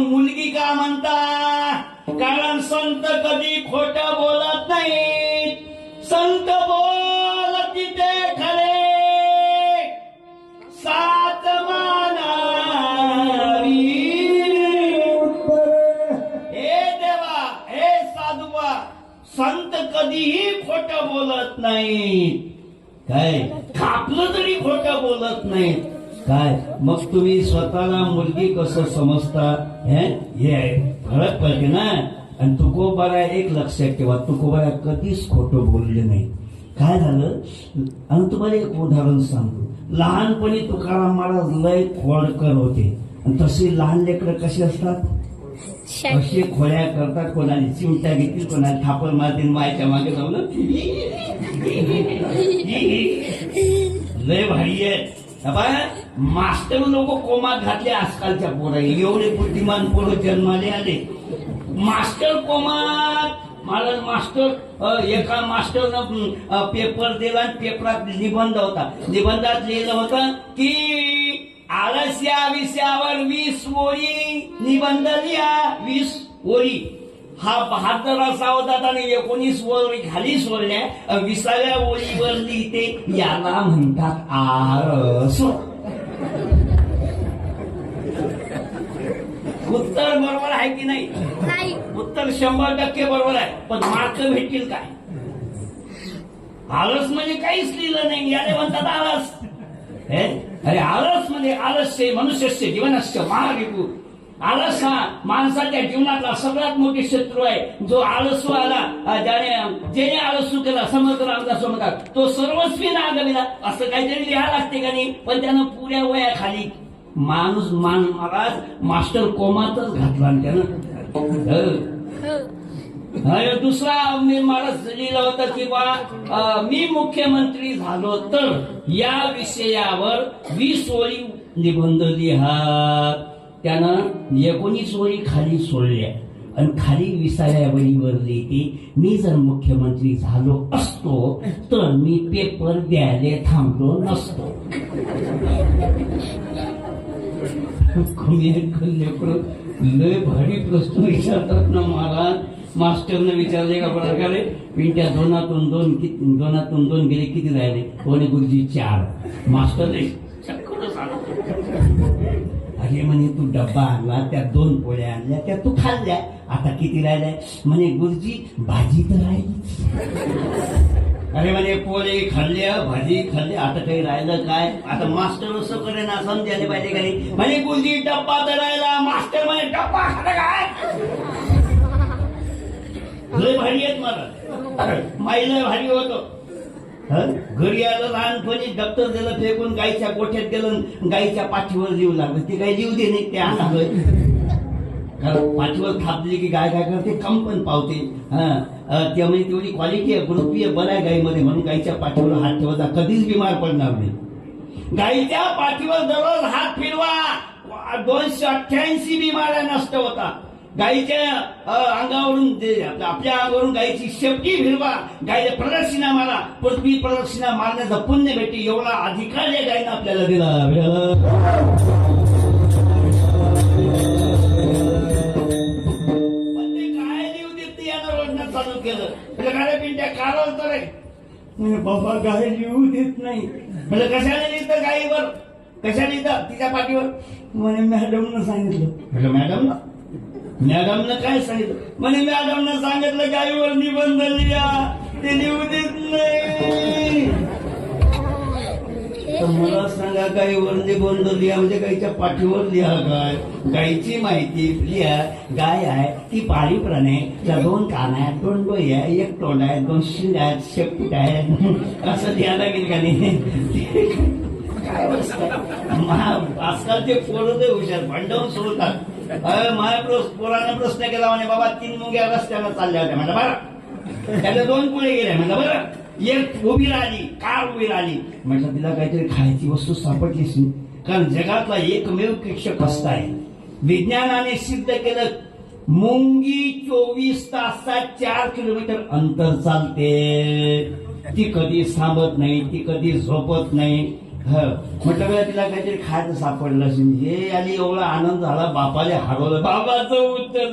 मुलगी का म्हणता? कारण संत कधी खोट बोलत नाही. संत बोलती ते खरे, सात मानावी. हे देवा, हे साधुवा, संत कधीही खोट बोलत नाही. काय कापलं तरी खोट बोलत नाही. काय मग तुम्ही स्वतःला मुलगी कसं समजता? हे फरक पडते ना. आणि तुकोबारा एक लक्षात ठेवा, तुकोबारा कधीच खोटं बोलले नाही. काय झालं? आणि तुम्हाला एक उदाहरण सांगतो. लहानपणी तुकाराम महाराज लय खोडकर होते. आणि तसे लहान लेकरं कसे असतात? असे खोड्या करतात. कोणाने चिमटा घेतील, कोणाला थापड मारतील, मायच्या मागे जाऊन लय भारी आहे. मास्टर लोक कोमात घातले आजकालच्या पोरा. एवढे बुद्धिमान पोरं जन्माले आले. मास्टर कोमात. महाराज मास्टर, एका मास्टरनं पेपर दिला आणि पेपरात निबंध होता. निबंधात लिहिलं होतं की आळस या विषयावर 20 ओळी निबंध लिहा. 20 ओळी. हा 72 असा होता आणि 19 ओळी खाली सोडल्या. 20व्या ओळीवर लिहिते, याला म्हणतात आळस. उत्तर बरोबर आहे की नाही? उत्तर 100% बरोबर आहे. पण मार्क भेटतील काय? आळस म्हणजे काहीच लिहिलं नाही, याने म्हणतात आळस. अरे आळस म्हणजे आलस्य मनुष्यस्य जीवनस्य महारिपू. आळस हा माणसाच्या जीवनातला सगळ्यात मोठी शत्रू आहे. जो आळसू आला, ज्याने आळसू केला, समर्थ रामदास म्हणतात, तो सर्वस्वी नागविला. असं काहीतरी लिहायला लागते का नाही? पण त्यानं पुऱ्या वयाखाली माणूस महाराज मास्टर कोमातच घातला त्यानं. दुसरा मी महाराज लिहिलं होतं की बा मी मुख्यमंत्री झालो तर या विषयावर 20 ओळी निबंध लिहा. त्यानं 19 ओळी खाली सोडल्या आणि खाली 20व्या ओळीवर लिहिते, मी जर मुख्यमंत्री झालो असतो तर मी पेपर द्यायला थांबलो नसतो. लय भारी प्रश्न विचारतात ना महाराज. मास्टरने विचारले का प्रकारे, पिंट्या दोनातून दोन गेले, किती राहिले? कोणी गुरुजी 4. मास्टरने अरे म्हणे तू डब्बा आणला, त्या 2 पोळ्या आणल्या, त्या तू खाल्ल्या, आता किती राहिल्या? म्हणे गुरुजी भाजी तर राहिली. अरे म्हणे पोळे खाल्ल्या, भाजी खाल्ली, आता काही राहिलं काय? आता मास्टर असं करे ना, समजायला पाहिजे का नाही? म्हणे गुरुजी डब्बा तर राहिला. मास्टर म्हणे डब्बा खाल्ला काय? लय भारी आहेत मला. माईला भारी होतो. घरी आलं, लहानपणी दप्तर दिलं फेकून, गाईच्या गोठ्यात गेलं, गाईच्या पाठीवर लिहू लागलं. ते काही लिहू दे नाही, ते आणावं. कारण पाठीवर थापली की गाय काय करते, कंपन पावते. त्यामुळे तेवढी क्वालिटी आहे, ग्रुपी आहे, बरं आहे गाईमध्ये, म्हणून गाईच्या पाठीवर हात ठेवायचा, कधीच बिमार पडणार नाही. गाईच्या पाठीवर दररोज हात फिरवा, 288 बिमाऱ्या नष्ट होता. गाईच्या अंगावरून आपल्या अंगावरून गाईची शेपटी फिरवा, गाईला प्रदक्षिणा मारा, पृथ्वी प्रदक्षिणा मारण्याचा पुण्य भेटे. एवढा अधिकार या गायीनं आपल्याला दिला. पण ते काय लिहू देत यानं रोडणं चालू केलं. म्हणजे काय पिंट्या कारण तर आहे बाबा, गाय लिहू देत नाही. म्हणजे कशाने लिहितं गायीवर? कशाने लिहितं तिच्या पाठीवर? म्हणे मॅडमनं सांगितलं. म्हटलं मॅडमनं काय सांगितलं? म्हणे मॅडमनं सांगितलं गायीवर निबंध लिहा, ते लिहू देत नाही. तर मला सांगा, गायीवर निबंध लिहा म्हणजे गायीच्या पाठीवर लिहा काय? गायीची माहिती लिहा. गाय आहे ती पाळीव प्राणी आहे, त्या 2 कान आहेत, 2 डोळे आहे, 1 तोंड आहे, 2 शिंग आहेत, शेपूट आहे, असं लिहा लागेल का नाही? आजकालचे पोरं ते हुशार, भांडवून सोडतात. माझ्या पोराने प्रश्न केला, म्हणे बाबा 3 मुंग्या रस्त्याला चालल्या होत्या. म्हणलं बरं, त्याला 2 पुढे गेल्या. म्हणलं बरं, 1 उभी राहिली, कार उभी राहिली. म्हटलं तिला काहीतरी खायची वस्तू सापडलीच नाही. कारण जगातला एकमेव शिक्षक असताय. विज्ञानाने सिद्ध केलं, मुंगी 24 तासात 4 किलोमीटर अंतर चालते. ती कधी थांबत नाही, ती कधी झोपत नाही. म्हटलं बघा तिला काहीतरी खायचं सापडलं असेल. हे आली एवढा आनंद झाला, बापाले हरवलं. बाबाचं उत्तर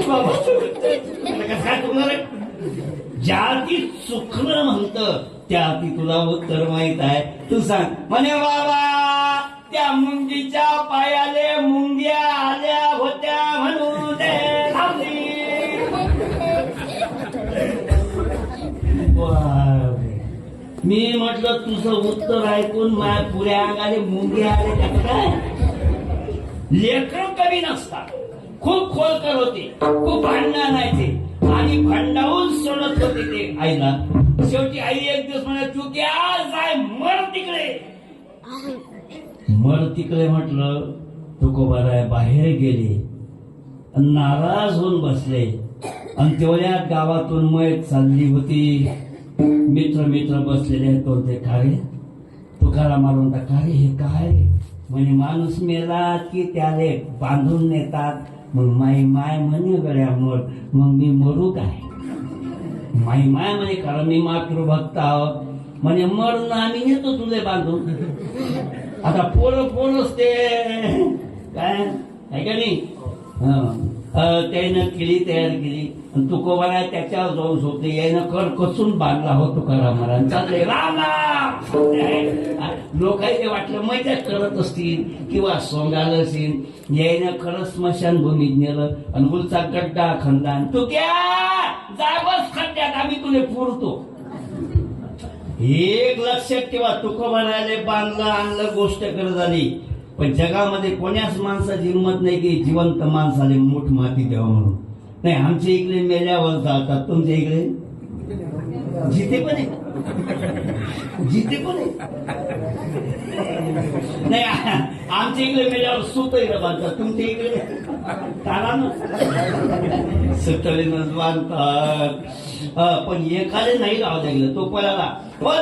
बाबाचं उत्तर कसं काय चुकणार आहे? ज्या ती चुकलं म्हणतं त्या ती तुला उत्तर माहित आहे. तू सांग म्हणे बाबा त्या मुंगीच्या पायाले मुंग्या आल्या होत्या म्हणून मी म्हटलं तुझं उत्तर ऐकून माझ्या पुऱ्या अंगाने मुंगे आले काय? लेकर कमी नसतात, खूप खोलकर होते, खूप भांडणं आणायचे आणि भांडावून सोडत होते ते आईला. शेवटी आई एक दिवस म्हणा चुक्या जाय मर तिकडे. मर तिकडे म्हटलं तुकोबाराय बाहेर गेले, नाराज होऊन बसले आणि तेवढ्यात गावातून मयत चालली होती. मित्र बसलेले बोलते का रे तुकाराम मारून का रे हे काय? म्हणे माणूस मेला की त्याले बांधून नेतात. मग माई माय म्हणे गळ्यामोर, मग मी मरू काय? माई माय म्हणे कारण मी मातृभक्त आहोत. म्हणे मरून आम्ही नेतो तुले बांधून. आता पोरच ते काय आहे का नाही? त्यानं केली तयार केली तुकोबाला त्याच्यावर जाऊन झोपले. यायनं कर कसून बांधला हो तुकारामाला. चालले राम लोकांचे वाटलं मजा करत असतील किंवा सोंगाल असेल. यायनं खरं स्मशानभूमीत नेलं आणि गुलचा गड्डा खणला. तू क्या जागच खड्ड्यात आम्ही तुले पुरतो. एक लक्षात ठेवा तुकोबाला बांधलं आणलं गोष्ट करत झाली. पण जगामध्ये कोण्याच माणसाची हिंमत नाही की जिवंत माणसाले मोठ माती द्यावं म्हणून. नाही आमच्या इकडे मेल्यावर जातात, तुमच्या इकडे जिथे पण आहे नाही. आमच्या इकडे मेल्यावर सुतळीनं बांधतात, तुमच्या इकडे तारा ना सुतळीनं बांधतात. पण एखादे नाही लावता गेलं तो पळाला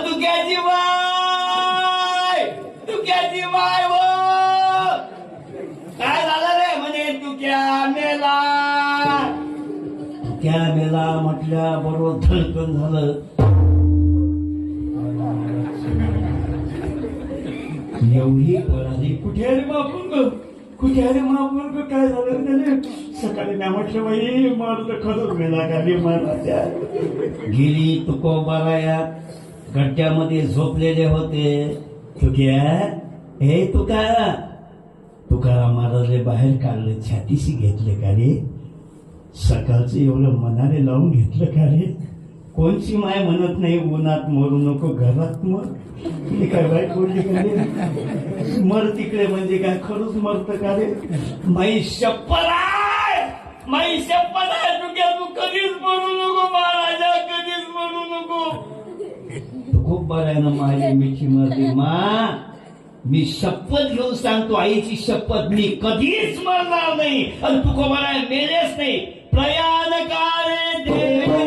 तुक्याची बाय हो काय झालं रे? म्हणे तुक्या मेला म्हटल्या बरोबर धडकन झालं. एवढी पळाली कुठे अरे मापून काय झालं त्याने? सकाळी नाही म्हटलं बाई मारलं खरंच मेला का रे? मारला त्या गेली तुकोबाराया गड्ड्यामध्ये झोपलेले होते. तुक्या हे तुकाराम महाराजले बाहेर काढलं, छातीशी घेतले का रे? सकाळचं एवढं मनाने लावून घेतलं का रे? कोणची माय म्हणत नाही उन्हात मरू नको घरात मर. मी काय बाईक बोलली का रे? मर तिकडे म्हणजे काय खरंच मरत का रे? माई शपथ आहे तुक्या तू कधीच मरू नको महाराजा, कधीच मरू नको. खूप बऱ्यानं माझी मिठी मरते मा. मी शपथ घेऊन सांगतो आईची शपथ मी कधीच मरणार नाही आणि तुकोबाला मेलेच नाही. प्रयाण काळे देव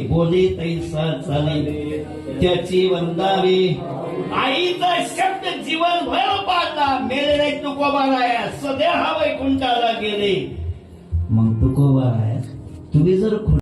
बोले तैसा चाले त्याची वंदावी. आईचा शब्द जीवनभर पाळला. मेले नाही तुकोबाराया सध्या हा वैकुंठाला गेले. मग तुकोबाराया तुम्ही जर